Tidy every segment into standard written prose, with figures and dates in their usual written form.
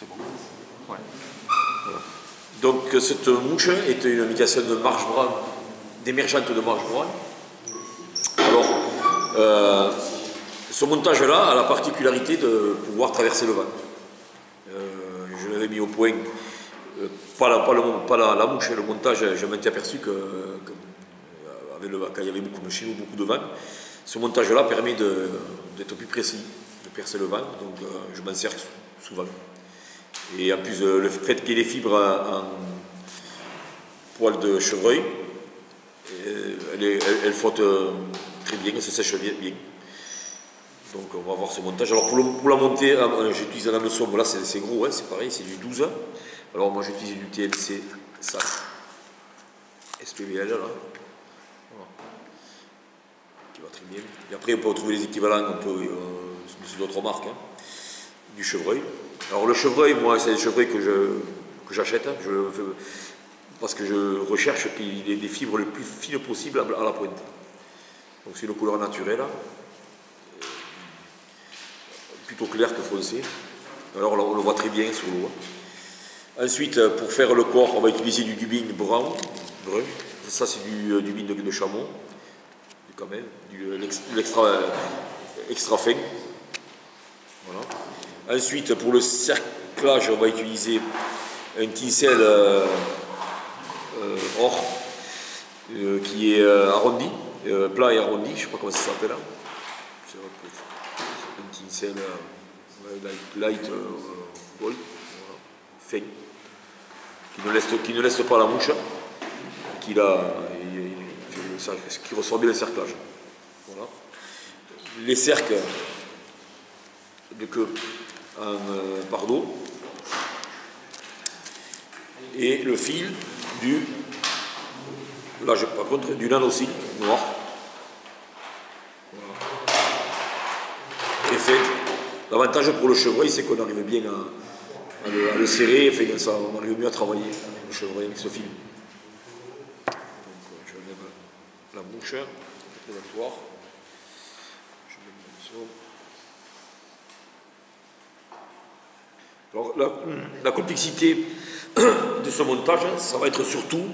C'est bon. Ouais. Voilà. Donc cette mouche est une imitation de marche brun, d'émergente de marche brun. Alors, ce montage-là a la particularité de pouvoir traverser le vent. Je l'avais mis au point, pas la mouche, le montage, je m'étais aperçu que quand il y avait chez nous beaucoup de vent, ce montage-là permet d'être plus précis, de percer le vent, donc je m'en sers souvent. Et en plus, le fait qu'il y ait des fibres en poil de chevreuil, elle flotte très bien, elle se sèche bien. Donc on va voir ce montage. Alors pour la monter, j'utilise un hameçon, là c'est gros, hein, c'est pareil, c'est du 12. Alors moi j'utilise du TMC SAC, SPBL là. Voilà. Qui va très bien. Et après on peut retrouver les équivalents, sur d'autres marques, hein, du chevreuil. Alors le chevreuil, moi c'est le chevreuil que j'achète, hein, parce que je recherche qu'il ait des fibres les plus fines possibles à la pointe. Donc c'est une couleur naturelle. Plutôt clair que foncé. Alors on le voit très bien sur l'eau. Ensuite, pour faire le corps, on va utiliser du dubin brun. Ça c'est du dubin de chameau, du camel, extra fin. Voilà. Ensuite, pour le cerclage, on va utiliser un tincelle or qui est arrondi, plat et arrondi, je ne sais pas comment ça s'appelle là. Un tincelle light gold, voilà, fin, qui ne laisse pas la mouche, qui ressort bien le cerclage. Voilà. Les cercles de queue en pardot et le fil par contre du nanocyle noir. Voilà. Très fait. L'avantage pour le chevreuil, c'est qu'on arrive bien à le serrer, enfin, on arrive mieux à travailler le chevreuil avec ce fil. Donc je lève la bouche, le prédatoire. Je mets le morceau. Alors la complexité de ce montage, ça va être surtout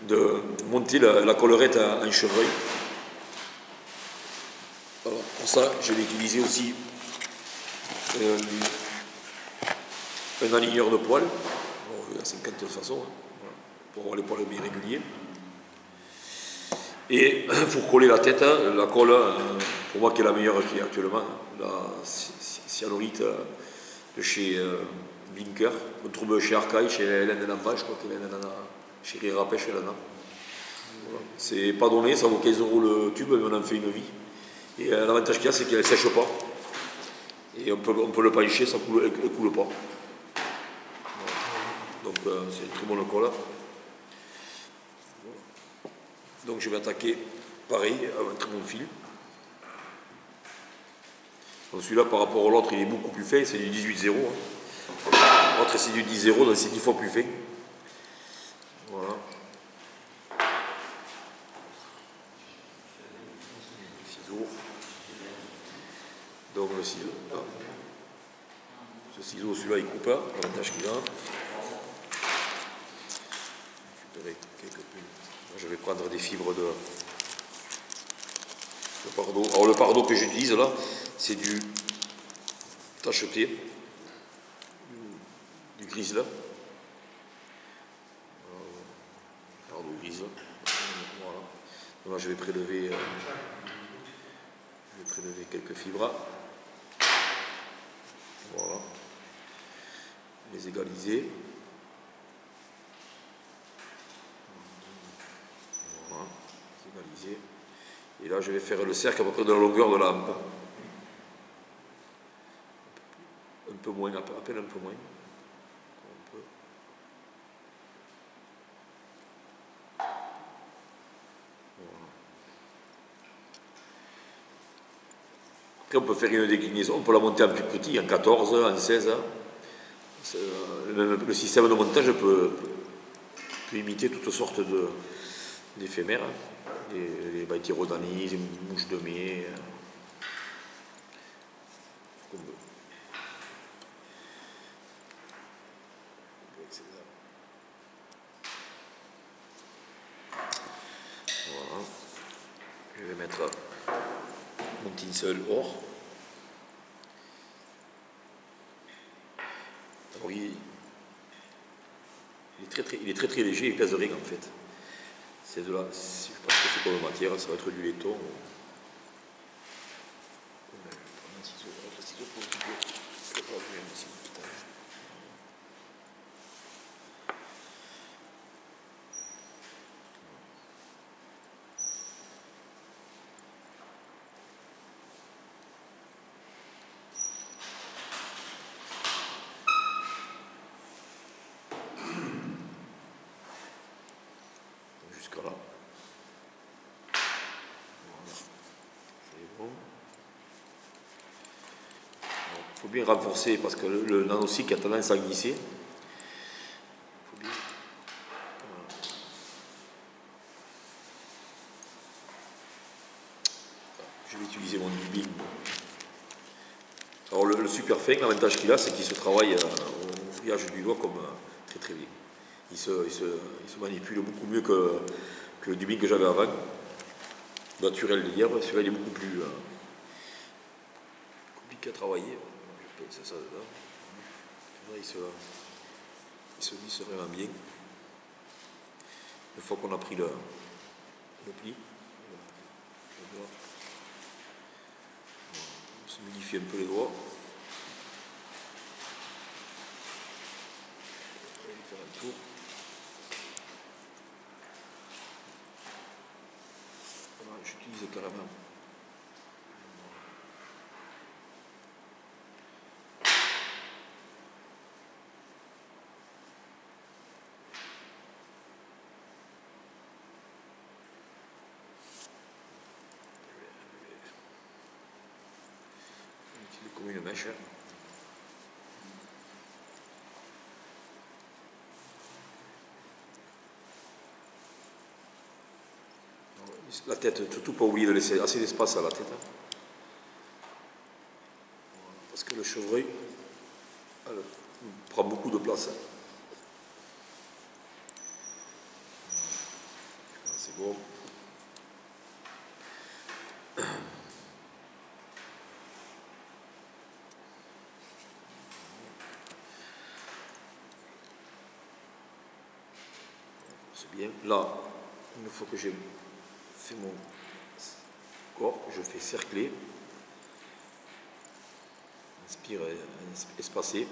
de monter la collerette en chevreuil. Alors pour ça, je vais utiliser aussi un aligneur de poils, à 50 de façon, hein, voilà, pour avoir les poils bien réguliers. Et pour coller la tête, la colle, pour moi qui est la meilleure qui est actuellement, la cyanurite de chez Blinker, on trouve chez Arcaille, chez Hélène Namba, je crois qu'Hélène en a, chez Rira Pêche, elle en a. Voilà. C'est pas donné, ça vaut 15 € le tube, mais on en fait une vie. Et l'avantage qu'il y a, c'est qu'elle ne sèche pas. Et on peut le pencher, ça ne coule pas. Voilà. Donc c'est une très bonne colle. Voilà. Donc je vais attaquer pareil, avec un très bon fil. Donc celui-là par rapport à l'autre, il est beaucoup plus fin, c'est du 18-0. Hein. L'autre c'est du 10-0, donc c'est 10 fois plus fin. Voilà. Ciseau. Donc le ciseau. Là. Ce ciseau, celui-là, il coupe, l'avantage qu'il a. Je vais prendre des fibres de pardot. Alors le pardot que j'utilise là, c'est du tacheté, du gris là. Pardot gris. Voilà. Donc là, je vais prélever quelques fibres. Voilà. Les égaliser. Voilà. Égaliser. Et là, je vais faire le cercle à peu près de la longueur de la hampe. Un peu moins, à peine un peu moins. Après, on peut faire une déclinaison, on peut la monter en plus petit, en 14, en 16. Le système de montage peut imiter toutes sortes d'éphémères. Les Baitirodanies, les mouches de mai. Voilà. Je vais mettre mon tinsel or. Alors, il est très léger, il pèse rien en fait. C'est de la, je ne sais pas ce que c'est comme matière, ça va être du laiton. Jusqu'à là. Voilà. C'est bon. Il faut bien renforcer parce que le nanocycle a tendance à glisser. Faut bien. Voilà. Je vais utiliser mon dubing. Alors le super fin, l'avantage qu'il a, c'est qu'il se travaille au grillage du doigt comme très bien. Il se manipule beaucoup mieux que le dubing que j'avais avant. Naturel d'hier, celui-là il est beaucoup plus compliqué à travailler. Je pense ça dedans. Là, il se lisse vraiment bien. Une fois qu'on a pris le pli, on se modifie un peu les doigts. On va faire un tour. Voilà, j'utilise carrément. Comme une mèche. La tête, surtout pas oublier de laisser assez d'espace à la tête. Parce que le chevreuil prend beaucoup de place. C'est bon. C'est bien. Là, une fois que j'ai fait mon corps, je fais cercler, inspire, espacer.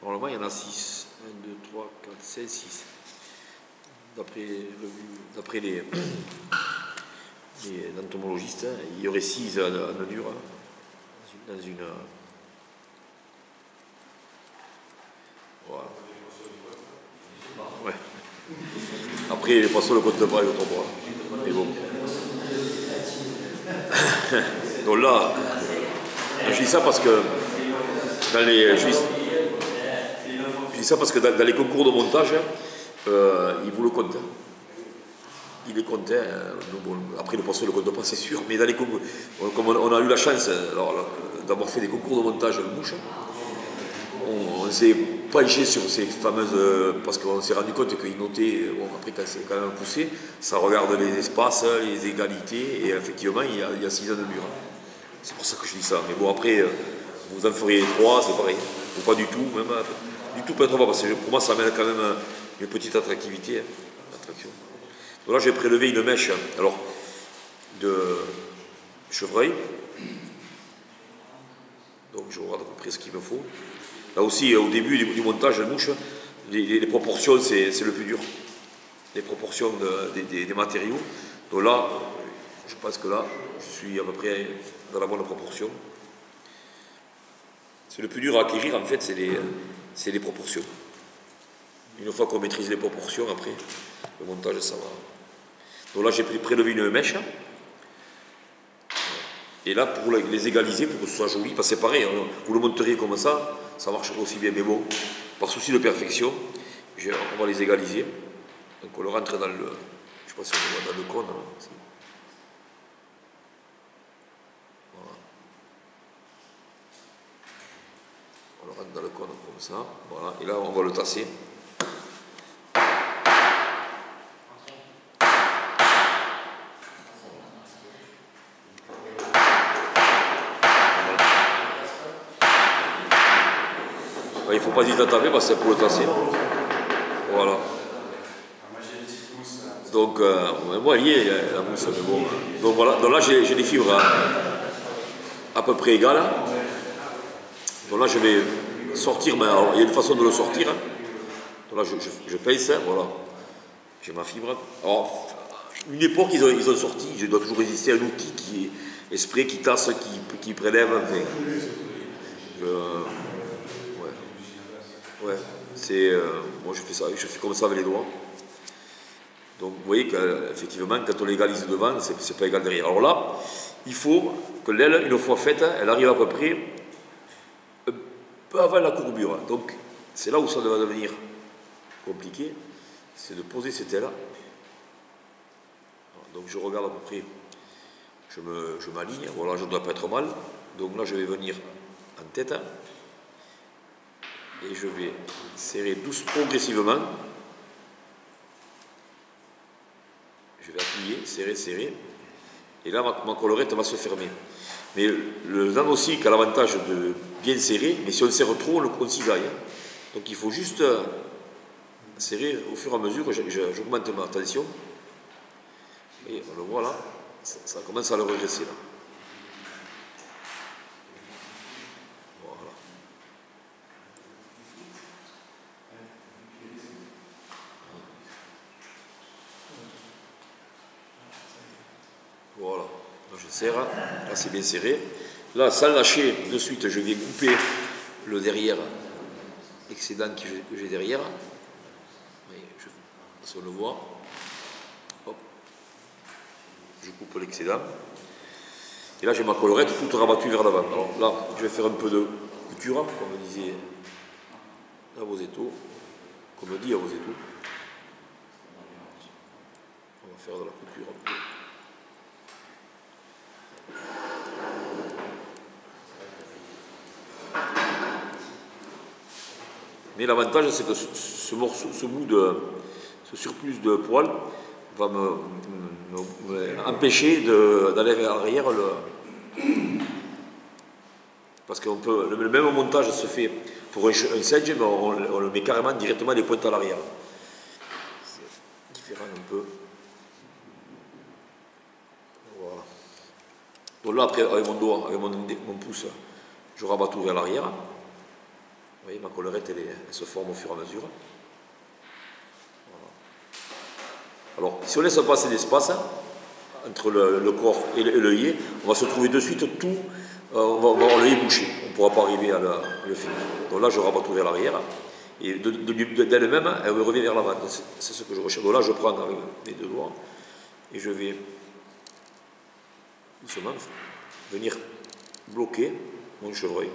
Normalement, il y en a 6. 1, 2, 3, 4, 5, 6. D'après les entomologistes, il y aurait 6 anodures dans une. Voilà. Ouais. Après, les poissons ne comptent pas, je comprends pas. Mais bon. Donc là, je dis ça parce que dans les. Je dis ça parce que dans les concours de montage, ils vous le comptent. Il est compté. Bon, après, le poisson ne le compte pas, c'est sûr. Mais dans les concours, comme on a eu la chance d'avoir fait des concours de montage de mouches, on s'est penché sur ces fameuses. Parce qu'on s'est rendu compte qu'ils notaient. Bon, après, quand c'est quand même poussé, ça regarde les espaces, les égalités. Et effectivement, il y a 6 ans de mur. C'est pour ça que je dis ça. Mais bon, après, vous en feriez 3, c'est pareil. Ou pas du tout, même. Du tout, peut-être pas, parce que pour moi, ça amène quand même une petite attractivité. Attraction. Donc là, j'ai prélevé une mèche alors, de chevreuil. Donc, je regarde à peu près ce qu'il me faut. Là aussi, au début du montage de mouche, les proportions, c'est le plus dur. Les proportions des matériaux. Donc là, je pense que là, je suis à peu près dans la bonne proportion. C'est le plus dur à acquérir, en fait, c'est les proportions. Une fois qu'on maîtrise les proportions, après, le montage, ça va. Donc là, j'ai prélevé une mèche. Et là, pour les égaliser, pour que ce soit joli, parce que c'est pareil, hein, vous le monteriez comme ça marche aussi bien. Mais bon, par souci de perfection, on va les égaliser. Donc on le rentre dans le... Je ne sais pas si on le voit dans le cône. Là, voilà. On le rentre dans le cône comme ça. Voilà. Et là, on va le tasser. Il ne faut pas hésiter à taper parce que c'est pour le tasser. Voilà. Donc, moi, il y a la mousse, mais bon. Donc voilà, donc là j'ai des fibres à peu près égales. Donc là je vais sortir, mais alors, il y a une façon de le sortir. Donc là je pince, voilà. J'ai ma fibre. Alors, une époque ils ont sorti, je dois toujours résister à un outil qui est spray, qui tasse, qui prélève. Enfin, ouais, c'est. Moi je fais ça, je fais comme ça avec les doigts. Donc vous voyez qu'effectivement, quand on l'égalise devant, c'est pas égal derrière. Alors là, il faut que l'aile, une fois faite, elle arrive à peu près un peu avant la courbure. Donc c'est là où ça va devenir compliqué, c'est de poser cette aile. Donc je regarde à peu près, je m'aligne, voilà, je ne dois pas être mal. Donc là je vais venir en tête et je vais serrer progressivement. Je vais appuyer, serrer, serrer. Et là, ma collerette va se fermer. Mais le nano-silk a l'avantage de bien serrer, mais si on serre trop, on cisaille. Donc il faut juste serrer au fur et à mesure. J'augmente ma tension. Et on le voit là, ça commence à le regresser là. Voilà. Voilà, là je serre, là c'est bien serré. Là, sans lâcher, de suite, je vais couper le derrière, l'excédent que j'ai derrière. Si on le voit, hop, je coupe l'excédent. Et là, j'ai ma collerette toute rabattue vers l'avant. Alors là, je vais faire un peu de couture, comme disait Avosetto, comme dit Avosetto. On va faire de la couture un peu. Mais l'avantage, c'est que ce surplus de poils va m'empêcher d'aller vers l'arrière. Parce que le même montage se fait pour un sedge, mais on le met carrément directement des pointes à l'arrière. C'est différent un peu. Voilà. Donc là, après, avec mon doigt, avec mon pouce, je rabats tout vers l'arrière. Vous voyez, ma collerette, elle se forme au fur et à mesure. Voilà. Alors, si on laisse passer l'espace entre le corps et l'œillet, on va se trouver de suite tout, on va avoir l'œillet bouché. On ne pourra pas arriver à le finir. Donc là, je rabats tout vers l'arrière. Et d'elle-même, elle revient vers l'avant. C'est ce que je recherche. Donc là, je prends avec mes deux doigts et je vais doucement venir bloquer mon chevreuil.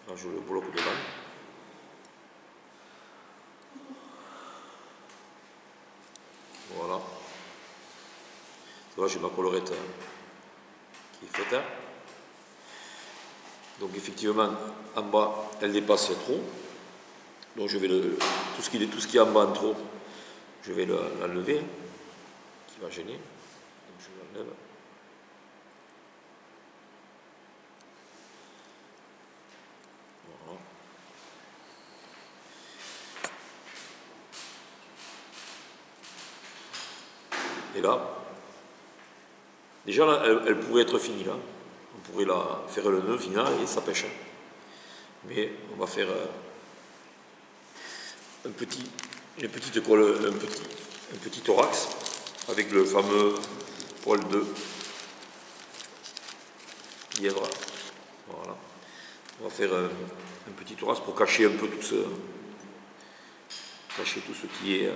Là, je le bloque devant. Voilà. Là, j'ai ma collerette qui est faite. Donc, effectivement, en bas, elle dépasse trop. Donc, je vais tout ce qui est en bas en trop, je vais l'enlever, qui va gêner. Donc, je l'enlève. Et là, déjà, là, elle pourrait être finie, là. On pourrait faire le nœud final et ça pêche. Mais on va faire une petite colle, un petit thorax avec le fameux poil de lièvre. Voilà. On va faire un petit thorax pour cacher un peu tout ce qui est le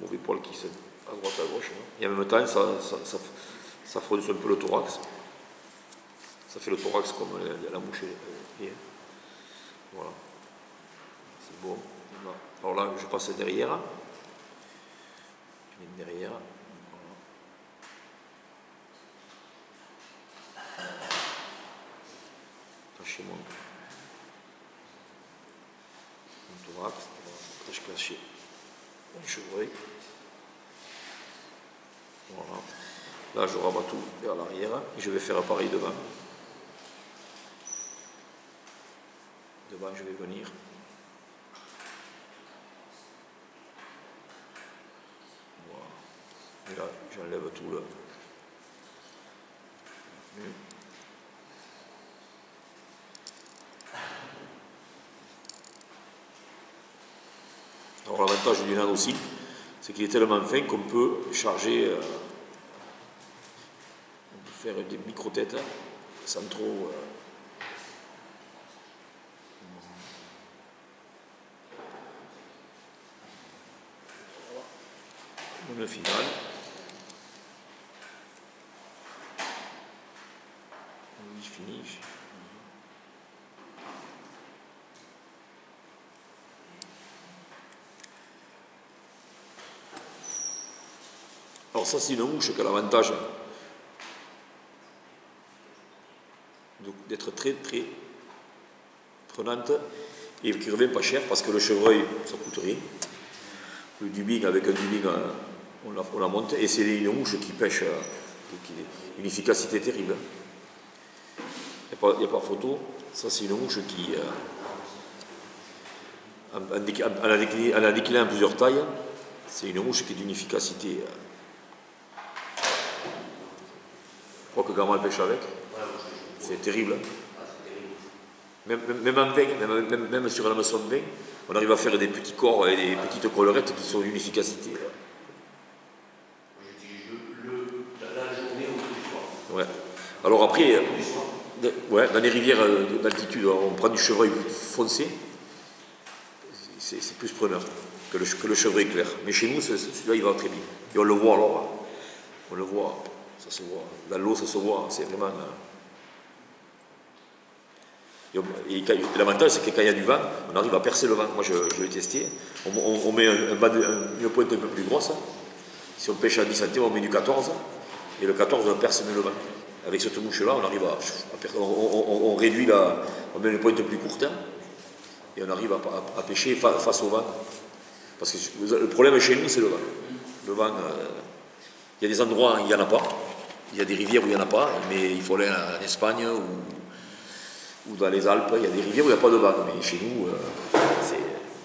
mauvais poil qui se à droite à gauche. Et en même temps, ça fronce un peu le thorax. Ça fait le thorax comme la mouche. Voilà. C'est bon. Alors là, je passe derrière. Je viens derrière. Cacher mon thorax. Je cache mon chevreuil. Voilà. Là, je rabats tout vers l'arrière et je vais faire pareil devant. Devant, je vais venir. Voilà. Et là, j'enlève tout le. Alors, l'avantage du nano aussi, c'est qu'il est tellement fin qu'on peut charger. Faire des micro-têtes sans trop le final on finit. Alors ça c'est une mouche qui a l'avantage d'être très très prenante et qui revient pas cher parce que le chevreuil ça coûte rien. Le dubbing avec un dubbing on la monte et c'est une mouche qui pêche une efficacité terrible. Il n'y a pas photo. Ça c'est une mouche qui en la déclinant en plusieurs tailles, c'est une mouche qui est d'une efficacité. Je crois que Gamal pêche avec. C'est terrible. Même en vin, même sur la leçon de vin, on arrive à faire des petits corps et des petites collerettes qui sont d'une efficacité. La journée ou le soir. Ouais. Alors après, dans les rivières d'altitude, on prend du chevreuil foncé, c'est plus preneur que le chevreuil clair. Mais chez nous, celui-là, il va très bien. Et on le voit alors. On le voit, ça se voit. Dans l'eau, ça se voit. C'est vraiment. Et l'avantage, c'est que quand il y a du vent, on arrive à percer le vent. Moi, je l'ai testé. On met une pointe un peu plus grosse. Si on pêche à 10 cm, on met du 14. Et le 14, on perce mieux le vent. Avec cette mouche-là, on arrive on réduit on met une pointe plus courte. Et on arrive à pêcher face au vent. Parce que le problème chez nous, c'est le vent. Le vent, il y a des endroits où il n'y en a pas. Il y a des rivières où il n'y en a pas. Mais il faut aller en Espagne ou dans les Alpes, il y a des rivières où il n'y a pas de vent. Mais chez nous,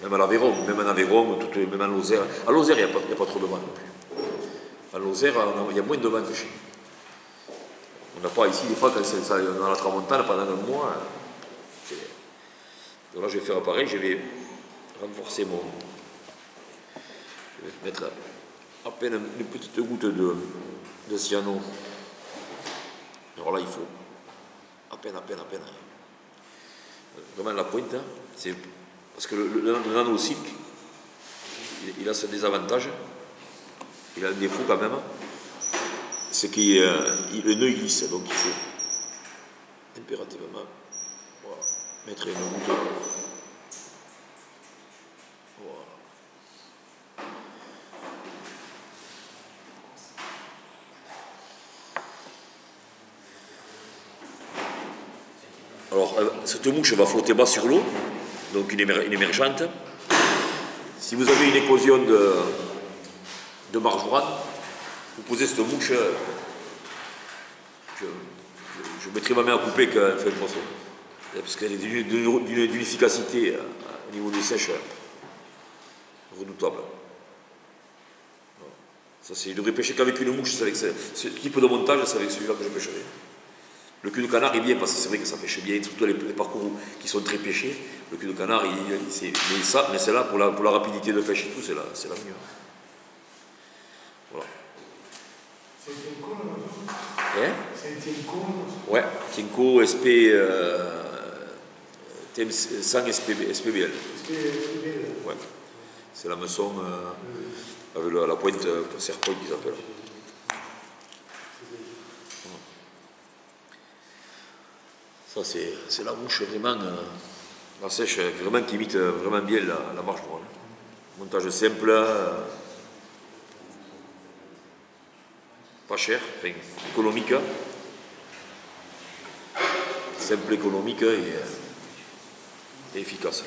même en Aveyron, même en Lozère. À Lozère, il n'y a pas trop de vent non plus. À Lozère, il y a moins de vent que chez nous. On n'a pas ici, des fois, quand on a la tramontane pendant un mois. Donc là, je vais faire pareil, je vais renforcer mon. Je vais mettre à peine une petite goutte de cyano. Alors là, il faut à peine. Vraiment la pointe, hein, c'est parce que le nano-silk, il a ce désavantage, il a un défaut quand même, c'est que le nœud glisse, donc il faut impérativement mettre une goutte. Voilà. Alors, cette mouche va flotter bas sur l'eau, donc une émergente. Si vous avez une éclosion de marjoram, vous posez cette mouche, je mettrai ma main à couper quand elle fait le poisson. Parce qu'elle est d'une efficacité au niveau des sèches redoutable. Ça, je devrais pêcher qu'avec une mouche, avec ce type de montage, c'est avec celui-là que je pêcherai. Le cul de canard est bien parce que c'est vrai que ça pêche bien, surtout les parcours qui sont très pêchés. Le cul de canard, mais c'est là pour la rapidité de pêche et tout, c'est la mieux. Voilà. C'est un Tinko, là? C'est un Tinko? Ouais, Tinko SP TM100 SPBL. Ouais. C'est la maçon avec la pointe, serre-pointe qu'ils appellent. Ça, c'est la mouche vraiment, la sèche, vraiment qui imite vraiment bien la marche droite. Montage simple, pas cher, enfin économique, simple, économique et efficace.